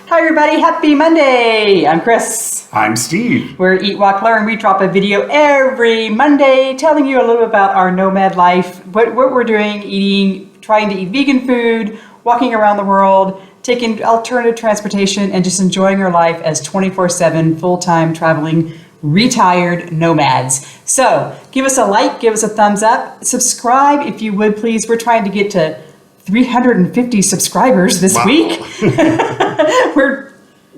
Hi everybody, happy Monday. I'm Chris. I'm Steve. We're Eat, Walk, Learn. We drop a video every Monday telling you a little bit about our nomad life, what we're doing, eating, trying to eat vegan food, walking around the world, taking alternative transportation, and just enjoying our life as 24/7 full-time traveling retired nomads. So give us a like, give us a thumbs up, subscribe if you would please. We're trying to get to 350 subscribers this week.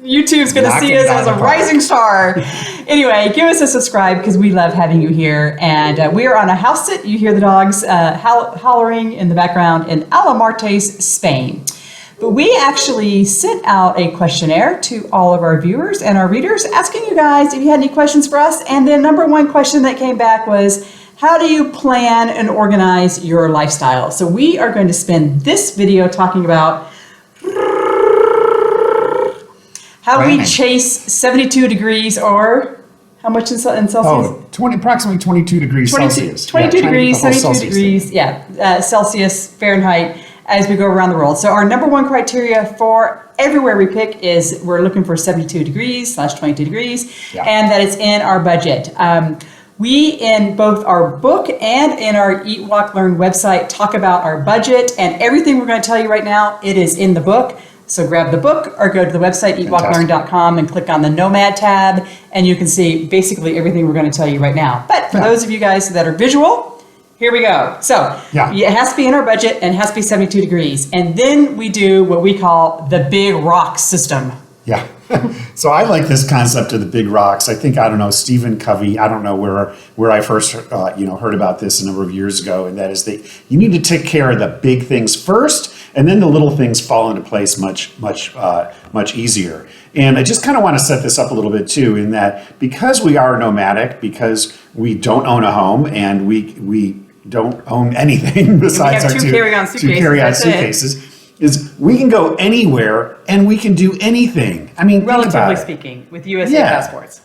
YouTube's going to see us as a rising star. Anyway, give us a subscribe because we love having you here. And we are on a house sit. You hear the dogs hollering in the background in Alamartes, Spain. But we actually sent out a questionnaire to all of our viewers and our readers, asking you guys if you had any questions for us. And the number one question that came back was, how do you plan and organize your lifestyle? So we are going to spend this video talking about how we chase 72 degrees, or how much in Celsius? Oh, approximately 22 degrees Celsius. 22 degrees, 72 degrees, Celsius, Fahrenheit, as we go around the world. So our number one criteria for everywhere we pick is we're looking for 72 degrees / 22 degrees, and that it's in our budget. We, in both our book and in our Eat, Walk, Learn website, talk about our budget, and everything we're going to tell you right now, it is in the book. So grab the book or go to the website, EatWalkLearn.com, and click on the Nomad tab, and you can see basically everything we're going to tell you right now. But for those of you guys that are visual, here we go. So it has to be in our budget and it has to be 72 degrees. And then we do what we call the big rock system. Yeah. So I like this concept of the big rocks. I think, Stephen Covey, I don't know where I first heard about this a number of years ago, and that is that you need to take care of the big things first, and then the little things fall into place much easier. And I just kind of want to set this up a little bit too, in that because we are nomadic, because we don't own a home, and we don't own anything besides our two carry-on suitcases. Is we can go anywhere and we can do anything. I mean, relatively speaking, with USA passports.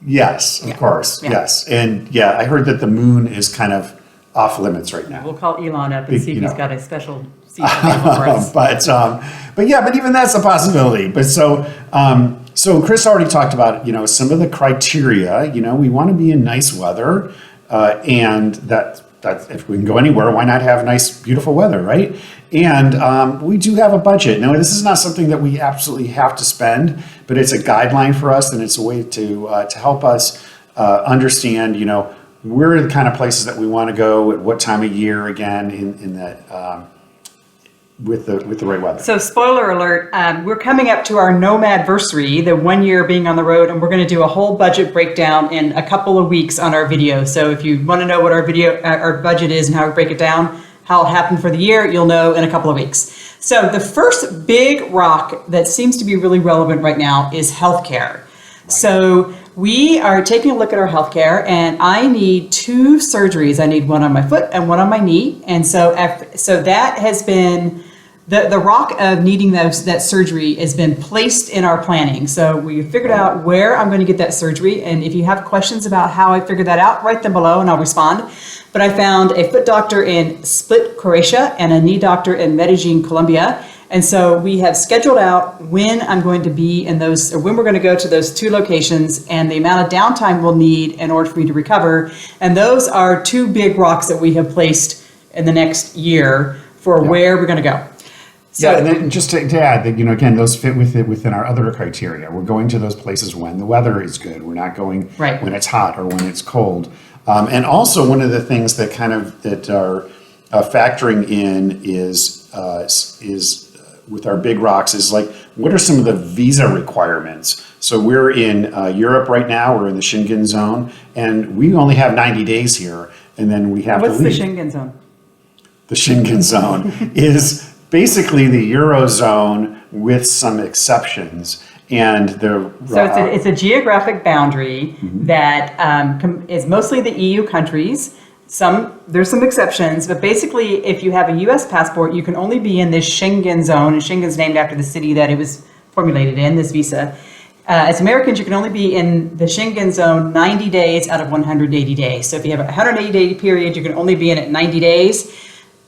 Yes, of course. Yes. And I heard that the moon is kind of off limits right now. We'll call Elon up and see if he's got a special seat for us. But even that's a possibility. But so Chris already talked about, some of the criteria. We want to be in nice weather, and that if we can go anywhere, why not have nice, beautiful weather, right? And we do have a budget. Now, this is not something that we absolutely have to spend, but it's a guideline for us, and it's a way to help us understand, where are the kind of places that we want to go at what time of year, again, in that with the right weather. So, spoiler alert, we're coming up to our Nomadversary, the 1 year being on the road, and we're going to do a whole budget breakdown in a couple of weeks on our video. So if you want to know what our budget is and how we break it down, how it happened for the year, you'll know in a couple of weeks. So the first big rock that seems to be really relevant right now is healthcare. Right. So we are taking a look at our healthcare, and I need 2 surgeries. I need one on my foot and one on my knee. And so that has been the rock of needing that surgery has been placed in our planning. So we figured out where I'm going to get that surgery. And if you have questions about how I figured that out, write them below and I'll respond. But I found a foot doctor in Split, Croatia, and a knee doctor in Medellin, Colombia. And so we have scheduled out when I'm going to be in those, or when we're going to go to those 2 locations, and the amount of downtime we'll need in order for me to recover. And those are 2 big rocks that we have placed in the next year for where we're going to go. So, and then just to add that, again, those fit within our other criteria. We're going to those places when the weather is good. We're not going when it's hot or when it's cold. And also, one of the things that are factoring in is with our big rocks is like, what are some of the visa requirements? So we're in Europe right now. We're in the Schengen Zone, and we only have 90 days here, and then we have to leave. What's the Schengen Zone? The Schengen Zone is basically the Eurozone with some exceptions. And it's a geographic boundary that is mostly the EU countries. There's some exceptions, but basically, if you have a U.S. passport, you can only be in this Schengen Zone, and Schengen's named after the city that it was formulated in, this visa. As Americans, you can only be in the Schengen Zone 90 days out of 180 days. So if you have a 180-day period, you can only be in it 90 days.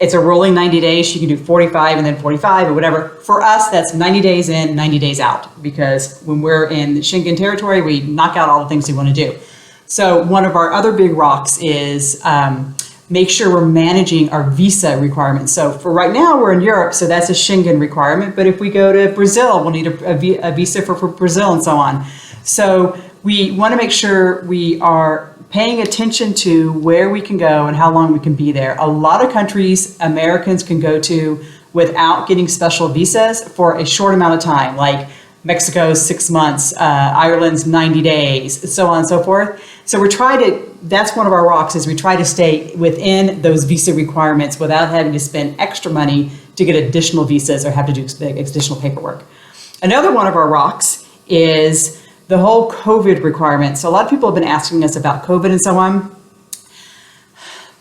It's a rolling 90 days. You can do 45 and then 45 or whatever. For us, that's 90 days in, 90 days out, because when we're in Schengen territory, we knock out all the things we want to do. So one of our other big rocks is make sure we're managing our visa requirements. So for right now, we're in Europe, so that's a Schengen requirement. But if we go to Brazil, we'll need a visa for Brazil and so on. So we want to make sure we are paying attention to where we can go and how long we can be there. A lot of countries Americans can go to without getting special visas for a short amount of time, like Mexico's 6 months, Ireland's 90 days, so on and so forth. So that's one of our rocks, is we try to stay within those visa requirements without having to spend extra money to get additional visas or have to do additional paperwork. Another one of our rocks is the whole COVID requirement. So a lot of people have been asking us about COVID and so on.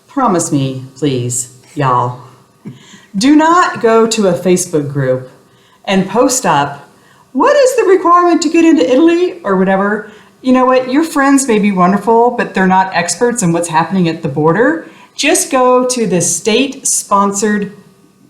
Promise me, please, y'all, do not go to a Facebook group and post up, what is the requirement to get into Italy or whatever? You know what, your friends may be wonderful, but they're not experts in what's happening at the border. Just go to the state-sponsored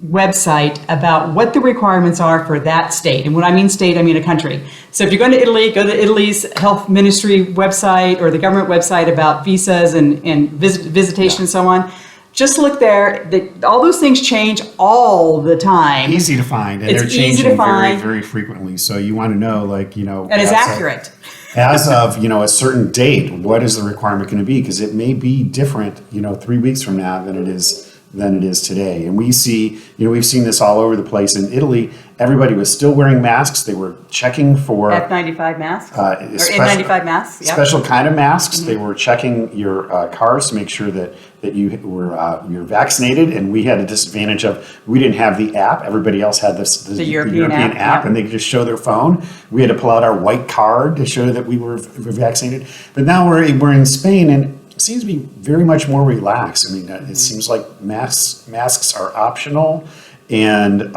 website about what the requirements are for that state. And when I mean state, I mean a country. So if you're going to Italy, go to Italy's health ministry website or the government website about visas and visitation and so on. Just look there. All those things change all the time. Easy to find, and It's they're easy changing to find. very, very frequently. So you want to know, like, And it's accurate. As of, a certain date, what is the requirement going to be? Because it may be different, 3 weeks from now than it is today. And we see, we've seen this all over the place. In Italy, everybody was still wearing masks. They were checking for F95 masks or N95 masks. Yep. Special kind of masks. Mm-hmm. They were checking your cars to make sure that you were you're vaccinated. And we had a disadvantage of we didn't have the app. Everybody else had the European app, yep. And they could just show their phone. We had to pull out our white card to show that we were vaccinated. But now we're in Spain, and it seems to be very much more relaxed. I mean, it seems like masks are optional, and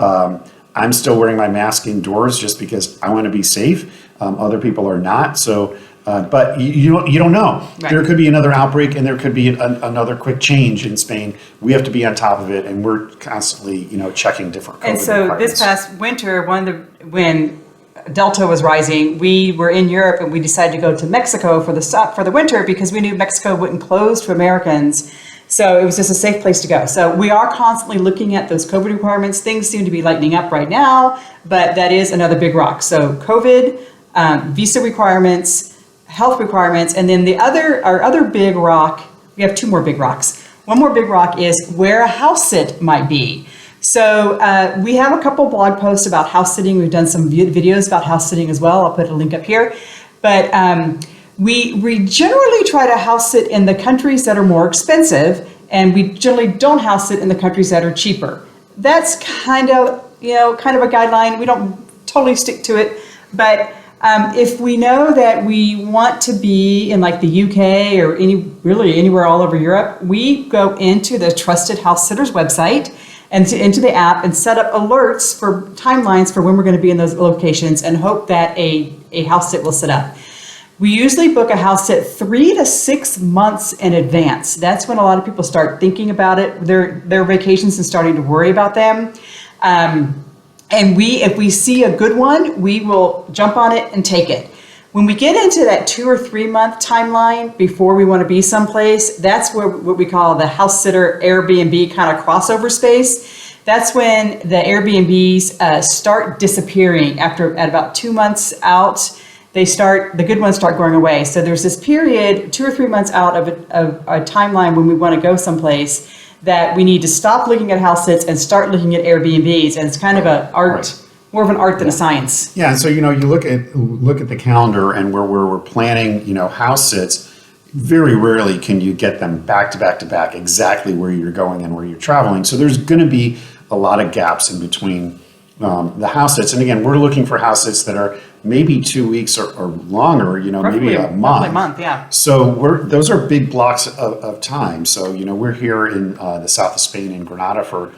I'm still wearing my mask indoors just because I want to be safe. Other people are not. So, but you don't know. Right. There could be another outbreak, and there could be another quick change in Spain. We have to be on top of it, and we're constantly, checking different COVID And so this past winter, when Delta was rising, we were in Europe and we decided to go to Mexico for the winter because we knew Mexico wouldn't close to Americans. So it was just a safe place to go. So we are constantly looking at those COVID requirements. Things seem to be lightening up right now, but that is another big rock. So COVID, visa requirements, health requirements, and then our other big rock, we have two more big rocks. One more big rock is where a house sit might be. So we have a couple blog posts about house sitting. We've done some videos about house sitting as well. I'll put a link up here. But we generally try to house sit in the countries that are more expensive, and we generally don't house sit in the countries that are cheaper. That's kind of a guideline. We don't totally stick to it, but if we know that we want to be in like the UK or anywhere all over Europe, we go into the Trusted House Sitters website and into the app and set up alerts for timelines for when we're going to be in those locations and hope that a house sit will sit up. We usually book a house sit 3 to 6 months in advance. That's when a lot of people start thinking about it, their vacations, and starting to worry about them. And if we see a good one, we will jump on it and take it. When we get into that 2 or 3 month timeline before we want to be someplace, that's where what we call the house sitter Airbnb kind of crossover space. That's when the Airbnbs start disappearing at about 2 months out. The good ones start going away. So there's this period, 2 or 3 months out of a timeline when we want to go someplace that we need to stop looking at house sits and start looking at Airbnbs. And it's kind of an art, more of an art than a science. Yeah, and so you look at the calendar, and where we're planning, house sits. Very rarely can you get them back to back to back exactly where you're going and where you're traveling. So there's going to be a lot of gaps in between the house sits. And again, we're looking for house sits that are maybe 2 weeks or longer, maybe a month. Roughly a month, yeah. So those are big blocks of time. So, we're here in the south of Spain in Granada for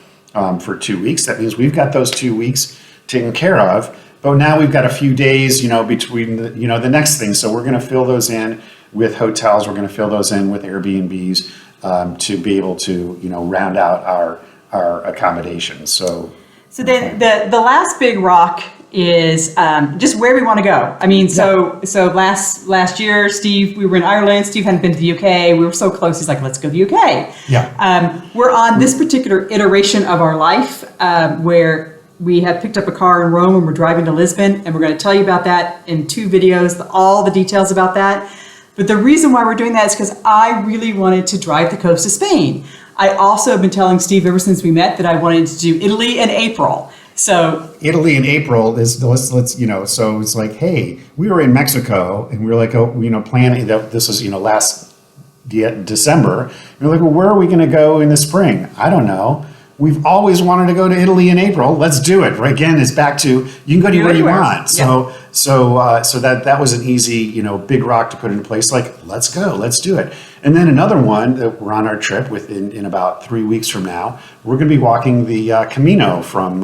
2 weeks. That means we've got those 2 weeks taken care of. But now we've got a few days, between the next thing. So we're going to fill those in with hotels. We're going to fill those in with Airbnbs to be able to, round out our accommodations. So then the last big rock is just where we want to go. I mean, so last year, Steve, we were in Ireland. Steve hadn't been to the UK. We were so close. He's like, let's go to the UK. Yeah. We're on this particular iteration of our life where we have picked up a car in Rome and we're driving to Lisbon, and we're going to tell you about that in 2 videos, all the details about that. But the reason why we're doing that is because I really wanted to drive the coast of Spain. I also have been telling Steve ever since we met that I wanted to do Italy in April. So Italy in April is let's you know, so it's like, hey, we were in Mexico and we were like, oh, you know, planning that this was, you know, last December. We're like, well, where are we going to go in the spring? I don't know. We've always wanted to go to Italy in April. Let's do it. Right? Again, it's back to you can go to where you want. So that was an easy, you know, big rock to put into place. Like, let's go, let's do it. And then another one that we're on our trip in about 3 weeks from now. We're going to be walking the Camino from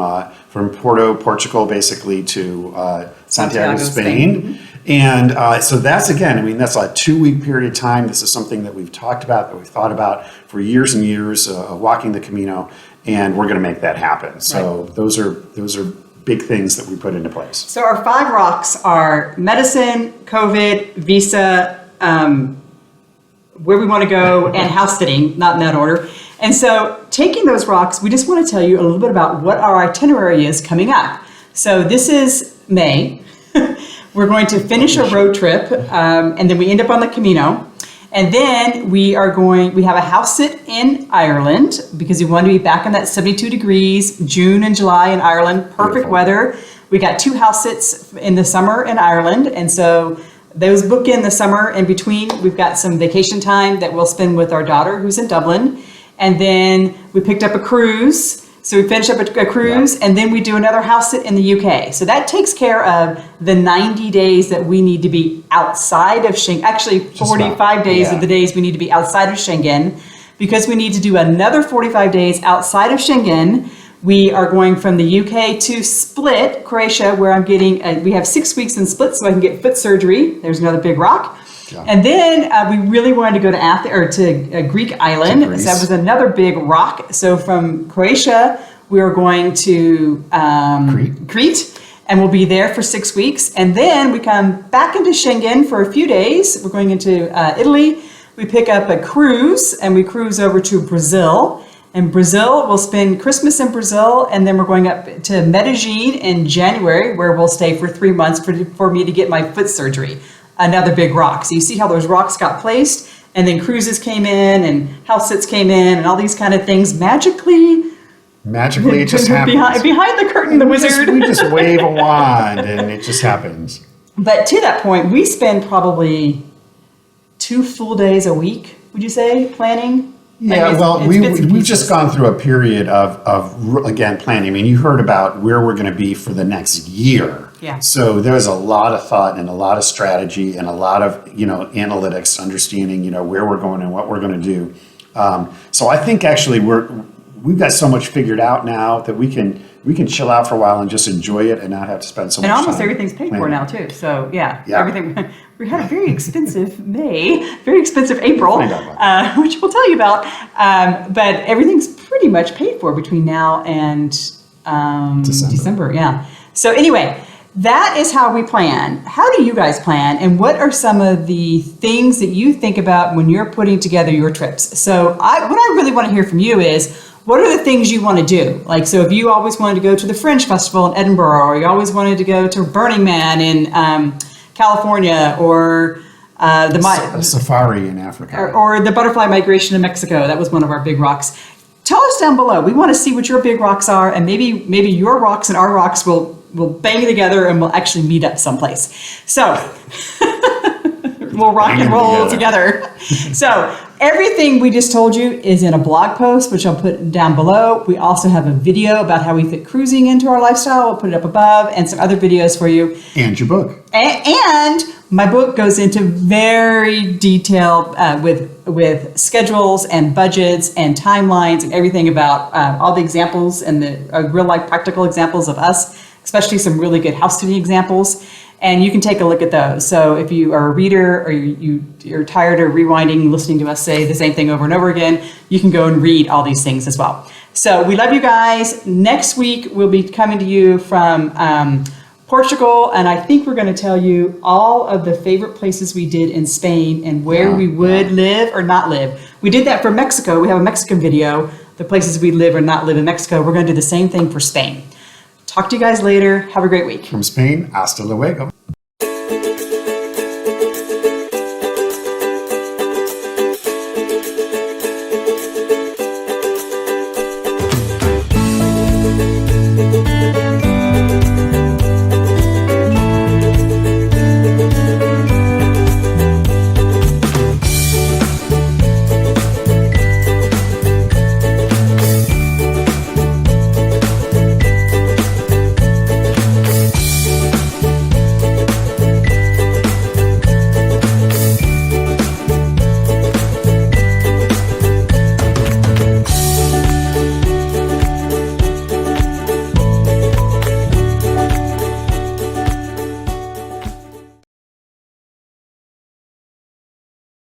Porto, Portugal, basically to Santiago, Spain. And so that's, again, I mean, that's a 2-week period of time. This is something that we've talked about, that we've thought about for years and years, walking the Camino, and we're going to make that happen. So those are big things that we put into place. So our 5 rocks are medicine, COVID, visa, where we want to go, and house sitting, not in that order. And so taking those rocks, we just want to tell you a little bit about what our itinerary is coming up. So this is May. We're going to finish a road trip, and then we end up on the Camino. And then we have a house sit in Ireland because we want to be back in that 72 degrees, June and July in Ireland, perfect weather. We got 2 house sits in the summer in Ireland. And so those book in the summer. In between, we've got some vacation time that we'll spend with our daughter who's in Dublin. And then we picked up a cruise. So we finish up a cruise, and then we do another house sit in the UK. So that takes care of the 90 days that we need to be outside of Schengen. Actually, 45 days of the days we need to be outside of Schengen. Because we need to do another 45 days outside of Schengen, we are going from the UK to Split, Croatia, where I'm getting, we have 6 weeks in Split so I can get foot surgery. There's another big rock. Yeah. And then we really wanted to go to Athens, or to Greek island. So that was another big rock. So from Croatia, we are going to Crete, and we'll be there for 6 weeks. And then we come back into Schengen for a few days. We're going into Italy. We pick up a cruise, and we cruise over to Brazil. In Brazil, we'll spend Christmas in Brazil, and then we're going up to Medellin in January, where we'll stay for 3 months for me to get my foot surgery. Another big rock. So you see how those rocks got placed, and then cruises came in, and house sits came in, and all these kind of things magically it just happens. Behind the curtain, the wizard. We just wave a wand, and it just happens. But to that point, we spend probably 2 full days a week, would you say, planning? Yeah, we've just gone through a period of again, planning. I mean, you heard about where we're going to be for the next year. Yeah. So there's a lot of thought and a lot of strategy and a lot of, you know, analytics, understanding, you know, where we're going and what we're going to do. So I think actually we've got so much figured out now that we can chill out for a while and just enjoy it and not have to spend so much time. And almost everything's paid for now too. So yeah. Everything. We had a very expensive May, very expensive April, which we'll tell you about. But everything's pretty much paid for between now and December. Yeah. So anyway, that is how we plan. How do you guys plan? And what are some of the things that you think about when you're putting together your trips? So what I really want to hear from you is, what are the things you want to do? Like, so if you always wanted to go to the Fringe Festival in Edinburgh, or you always wanted to go to Burning Man in California, or the safari in Africa, or the butterfly migration in Mexico. That was one of our big rocks. Tell us down below. We want to see what your big rocks are, and maybe your rocks and our rocks will bang together and we'll actually meet up someplace. So we'll rock and roll together. So everything we just told you is in a blog post, which I'll put down below. We also have a video about how we fit cruising into our lifestyle. We'll put it up above, and some other videos for you. And your book. And my book goes into very detailed with schedules and budgets and timelines and everything about all the examples and the real life practical examples of us, especially some really good house sitting examples. And you can take a look at those. So if you are a reader, or you're tired of rewinding, listening to us say the same thing over and over again, you can go and read all these things as well. So we love you guys. Next week, we'll be coming to you from Portugal, and I think we're going to tell you all of the favorite places we did in Spain and where we would live or not live. We did that for Mexico. We have a Mexican video, the places we live or not live in Mexico. We're going to do the same thing for Spain. Talk to you guys later. Have a great week. From Spain, hasta luego.